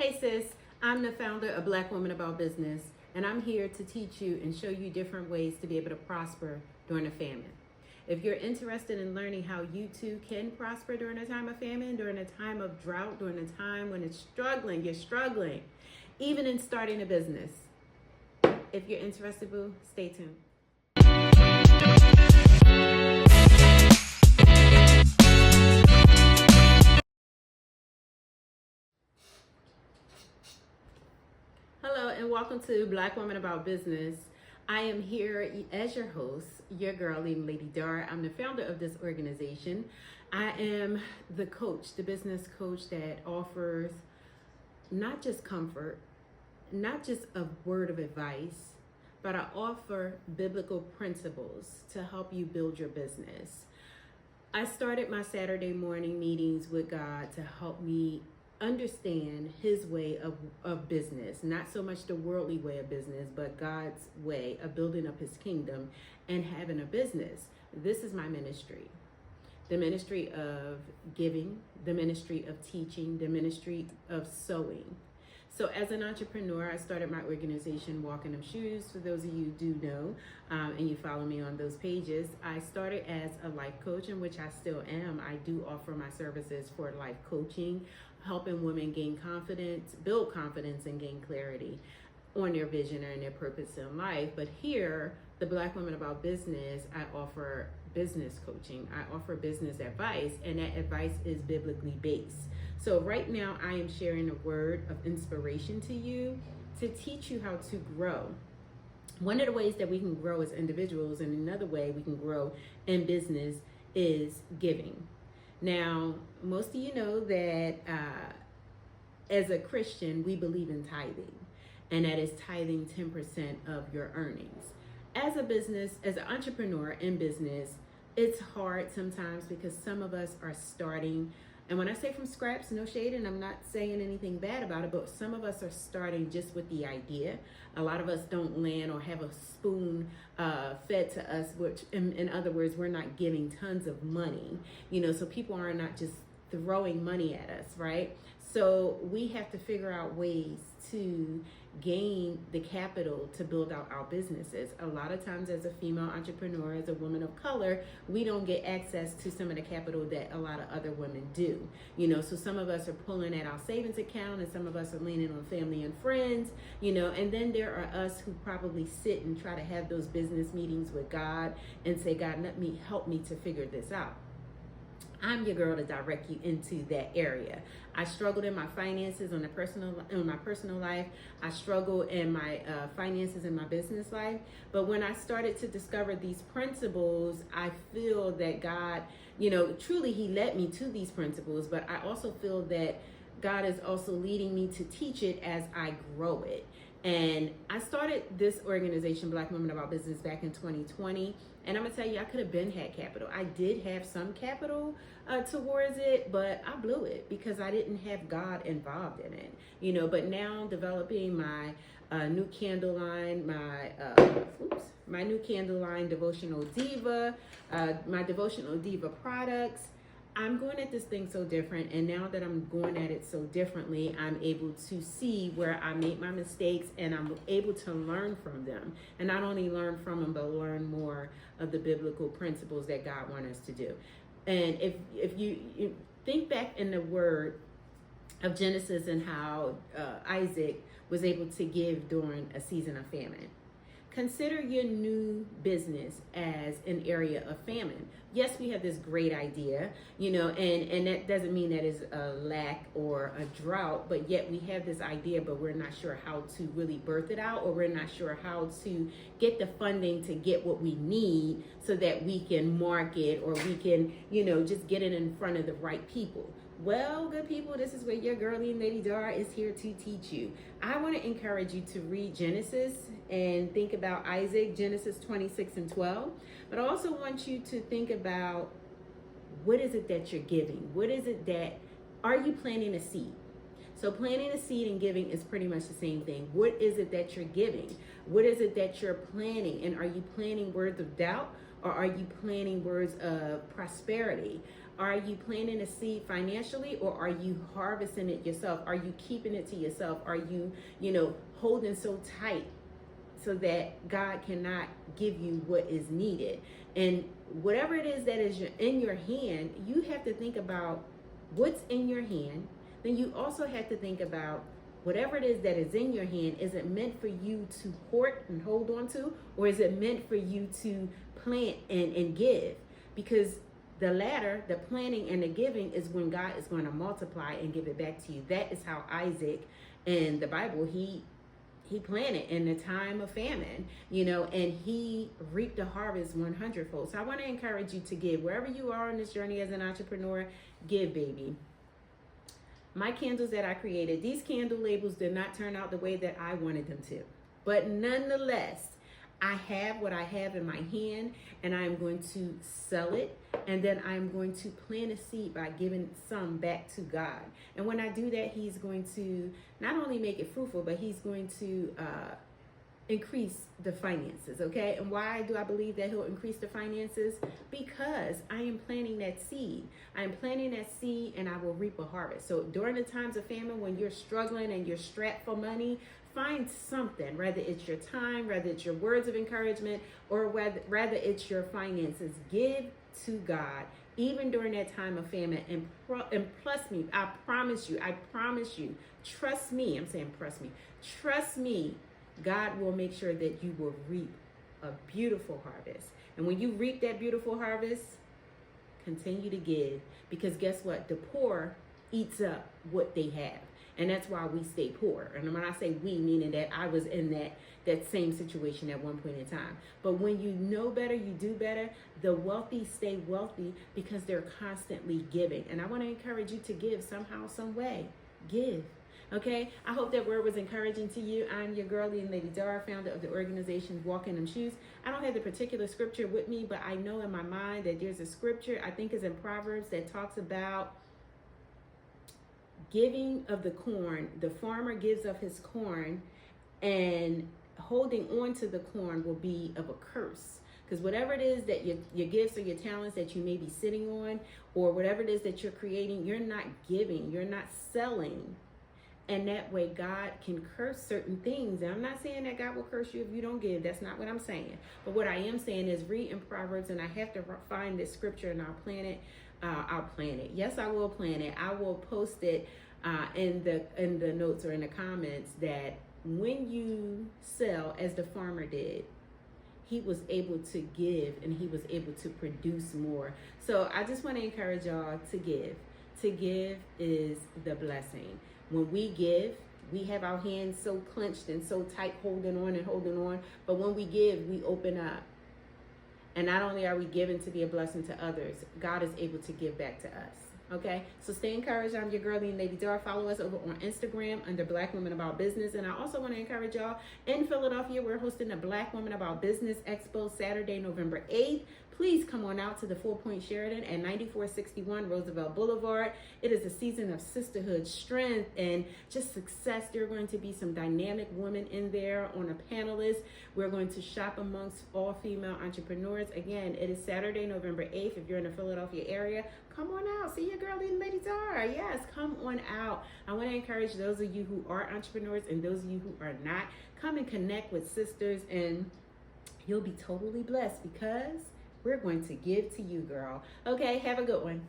Hey sis, I'm the founder of Black Women About Business, and I'm here to teach you and show you different ways to be able to prosper during a famine. If you're interested in learning how you too can prosper during a time of famine, during a time of drought, during a time when you're struggling, even in starting a business. If you're interested, boo, stay tuned. Hello and welcome to Black Women About Business. I am here as your host, your girl, Lady Dara. I'm the founder of this organization. I am the coach, the business coach that offers not just comfort, not just a word of advice, but I offer biblical principles to help you build your business. I started my Saturday morning meetings with God to help me understand his way of business, not so much the worldly way of business, but God's way of building up his kingdom and having a business. This is my ministry. The ministry of giving, the ministry of teaching, the ministry of sowing. So as an entrepreneur, I started my organization, Walking Them Shoes, for those of you who do know, and you follow me on those pages. I started as a life coach, in which I still am. I do offer my services for life coaching, helping women gain confidence, build confidence, and gain clarity on their vision and their purpose in life. But here, the Black Women About Business, I offer business coaching. I offer business advice, and that advice is biblically based. So right now, I am sharing a word of inspiration to you to teach you how to grow. One of the ways that we can grow as individuals, and another way we can grow in business, is giving. Now, most of you know that as a Christian, we believe in tithing, and that is tithing 10% of your earnings. As a business, as an entrepreneur in business, it's hard sometimes because some of us are starting. And when I say from scraps, no shade, and I'm not saying anything bad about it, but some of us are starting just with the idea. A lot of us don't land or have a spoon fed to us, which in other words, we're not giving tons of money, so people are not just throwing money at us, right? So we have to figure out ways to gain the capital to build out our businesses. A lot of times as a female entrepreneur, as a woman of color, we don't get access to some of the capital that a lot of other women do. So some of us are pulling at our savings account, and some of us are leaning on family and friends, and then there are us who probably sit and try to have those business meetings with God and say, God, help me to figure this out. I'm your girl to direct you into that area. I struggled in my finances in my personal life. I struggled in my finances in my business life. But when I started to discover these principles, I feel that God, truly he led me to these principles, but I also feel that God is also leading me to teach it as I grow it. And I started this organization, Black Women About Business, back in 2020. And I'm going to tell you, I could have had capital. I did have some capital towards it, but I blew it because I didn't have God involved in it. But now developing my new candle line, my new candle line, Devotional Diva, my Devotional Diva products, I'm going at this thing so different, and now that I'm going at it so differently, I'm able to see where I made my mistakes, and I'm able to learn from them. And not only learn from them, but learn more of the biblical principles that God wants us to do. And if you think back in the word of Genesis and how Isaac was able to give during a season of famine. Consider your new business as an area of famine. Yes, we have this great idea, and that doesn't mean that is a lack or a drought, but yet we have this idea, but we're not sure how to really birth it out, or we're not sure how to get the funding to get what we need so that we can market, or we can, just get it in front of the right people. Well, good people, this is where your girlie Lady Dara is here to teach you. I want to encourage you to read Genesis and think about Isaac, Genesis 26:12. But I also want you to think about, what is it that you're giving? What is it that, are you planting a seed? So planting a seed and giving is pretty much the same thing. What is it that you're giving? What is it that you're planting? And are you planting words of doubt? Or are you planting words of prosperity? Are you planting a seed financially, or are you harvesting it yourself? Are you keeping it to yourself? Are you, holding so tight so that God cannot give you what is needed? And whatever it is that is in your hand, you have to think about what's in your hand. Then you also have to think about whatever it is that is in your hand. Is it meant for you to hoard and hold on to, or is it meant for you to plant and give? Because the latter, the planting and the giving, is when God is going to multiply and give it back to you. That is how Isaac in the Bible, he planted in the time of famine, and he reaped a harvest 100-fold. So I want to encourage you to give. Wherever you are on this journey as an entrepreneur, give, baby. My candles that I created, these candle labels did not turn out the way that I wanted them to. But nonetheless, I have what I have in my hand, and I am going to sell it, and then I'm going to plant a seed by giving some back to God. And when I do that, he's going to not only make it fruitful, but he's going to increase the finances, okay? And why do I believe that he'll increase the finances? Because I am planting that seed. I am planting that seed, and I will reap a harvest. So during the times of famine, when you're struggling and you're strapped for money, find something, whether it's your time, whether it's your words of encouragement, or rather it's your finances. Give to God, even during that time of famine. And plus me, I promise you, trust me, I'm saying trust me, God will make sure that you will reap a beautiful harvest. And when you reap that beautiful harvest, continue to give, because guess what? The poor eats up what they have. And that's why we stay poor. And when I say we, meaning that I was in that same situation at one point in time. But when you know better, you do better. The wealthy stay wealthy because they're constantly giving. And I want to encourage you to give somehow, some way. Give. Okay? I hope that word was encouraging to you. I'm your girlie and Lady Dara, founder of the organization Walk in Them Shoes. I don't have the particular scripture with me, but I know in my mind that there's a scripture, I think it's in Proverbs, that talks about giving of the corn. The farmer gives of his corn, and holding on to the corn will be of a curse. Because whatever it is that your gifts or your talents that you may be sitting on, or whatever it is that you're creating, you're not giving, you're not selling. And that way God can curse certain things. And I'm not saying that God will curse you if you don't give. That's not what I'm saying. But what I am saying is read in Proverbs, and I have to find this scripture, and I'll plan it. Yes, I will plan it. I will post it in the notes or in the comments, that when you sell as the farmer did, he was able to give, and he was able to produce more. So I just want to encourage y'all to give. To give is the blessing. When we give, we have our hands so clenched and so tight, holding on. But when we give, we open up. And not only are we giving to be a blessing to others, God is able to give back to us. Okay, so stay encouraged. I'm your girlie and Lady Dara. Follow us over on Instagram under Black Women About Business. And I also want to encourage y'all, in Philadelphia, we're hosting the Black Women About Business Expo Saturday, November 8th. Please come on out to the 4 Point Sheraton at 9461 Roosevelt Boulevard. It is a season of sisterhood, strength, and just success. There are going to be some dynamic women in there on a panelist. We're going to shop amongst all female entrepreneurs. Again, it is Saturday, November 8th. If you're in the Philadelphia area, come on out. See your girl, Lady Dara. Yes, come on out. I want to encourage those of you who are entrepreneurs and those of you who are not, come and connect with sisters, and you'll be totally blessed, because we're going to give to you, girl. Okay, have a good one.